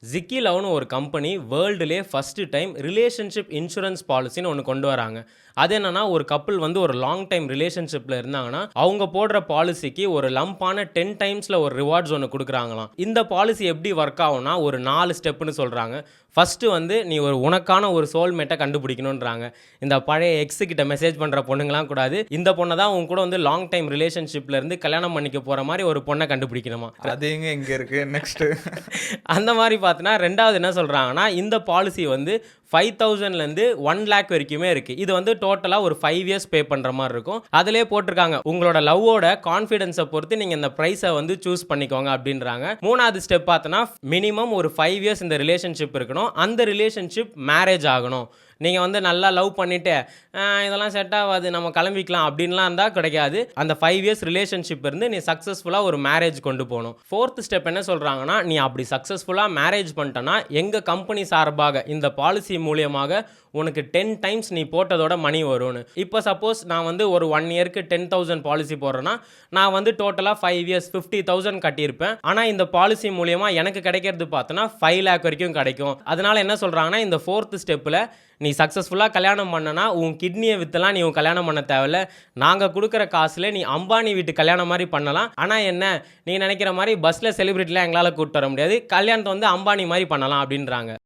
ஜிக்கி லவ்னு ஒரு கம்பெனி வேர்ல்டுலேயே ஃபர்ஸ்ட் டைம் ரிலேஷன்ஷிப் இன்சூரன்ஸ் பாலிசின்னு ஒன்று கொண்டு வராங்க. அது என்னன்னா, ஒரு கப்புள் வந்து ஒரு லாங் டைம் ரிலேஷன்ஷிப்பில் இருந்தாங்கன்னா அவங்க போடுற பாலிசிக்கு ஒரு லம்பான 10 டைம்ஸில் ஒரு ரிவார்ட்ஸ் ஒன்று கொடுக்குறாங்களாம். இந்த பாலிசி எப்படி ஒர்க் ஆகும்னா, ஒரு 4 ஸ்டெப்புன்னு சொல்கிறாங்க. ஃபஸ்ட்டு வந்து நீ உனக்கான ஒரு சோல்மேட்டை கண்டுபிடிக்கணுன்றாங்க. இந்த பழைய எக்ஸு கிட்ட மெசேஜ் பண்ணுற பொண்ணுங்களாம் கூடாது. இந்த பொண்ணை தான் உங்க கூட வந்து லாங் டைம் ரிலேஷன்ஷிப்பில் இருந்து கல்யாணம் பண்ணிக்க போகிற மாதிரி ஒரு பொண்ணை கண்டுபிடிக்கணுமா. அது எங்கே இருக்குது நெக்ஸ்ட்டு? அந்த மாதிரி பார்த்தீங்கன்னா, ரெண்டாவது என்ன சொல்கிறாங்கன்னா, இந்த பாலிசி வந்து 5,000லேருந்து 1 lakh வரைக்குமே இருக்குது. இது வந்து டோட்டலாக ஒரு 5 years பே பண்ணுற மாதிரி இருக்கும். அதிலே போட்டிருக்காங்க, உங்களோட லவ்வோட கான்ஃபிடென்ஸை பொறுத்து நீங்கள் இந்த ப்ரைஸை வந்து சூஸ் பண்ணிக்கோங்க அப்படின்றாங்க. மூணாவது ஸ்டெப் பார்த்தோன்னா, மினிமம் ஒரு 5 years இந்த ரிலேஷன்ஷிப் இருக்கணும். அந்த ரிலேஷன்ஷிப் மேரேஜ் ஆகணும். நீங்கள் வந்து நல்லா லவ் பண்ணிவிட்டு இதெல்லாம் செட் ஆகாது நம்ம கிளம்பிக்கலாம் அப்படின்லாம் இருந்தால் கிடைக்காது. அந்த 5 years ரிலேஷன்ஷிப் இருந்து நீ சக்ஸஸ்ஃபுல்லாக ஒரு மேரேஜ் கொண்டு போகணும். ஃபோர்த் ஸ்டெப் என்ன சொல்கிறாங்கன்னா, நீ அப்படி சக்ஸஸ்ஃபுல்லாக மேரேஜ் பண்ணிட்டனா எங்கள் கம்பெனி சார்பாக இந்த பாலிசி மூலியமாக உனக்கு 10 டைம்ஸ் நீ போட்டதோட மணி வரும்னு. இப்போ சப்போஸ் நான் வந்து ஒரு 1 yearக்கு 10,000 பாலிசி போடுறேன்னா, நான் வந்து டோட்டலாக 5 years 50,000 கட்டியிருப்பேன். ஆனால் இந்த பாலிசி மூலியமாக எனக்கு கிடைக்கிறது பார்த்தோன்னா 5 lakh வரைக்கும் கிடைக்கும். அதனால் என்ன சொல்கிறாங்கன்னா, இந்த ஃபோர்த் ஸ்டெப்பில் நீ சக்ஸஸ்ஃபுல்லாக கல்யாணம் பண்ணனா உன் கிட்னியை விற்றலாம், நீ உன் கல்யாணம் பண்ண தேவையில்ல. நாங்கள் கொடுக்குற காசில் நீ அம்பானி வீட்டு கல்யாணம் மாதிரி பண்ணலாம். ஆனால் என்ன, நீ நினைக்கிற மாதிரி பஸ்ஸில் செலிபிரிட்டிலாம் எங்களால் கூப்பிட்டு வர முடியாது. கல்யாணத்தை வந்து அம்பானி மாதிரி பண்ணலாம் அப்படின்றாங்க.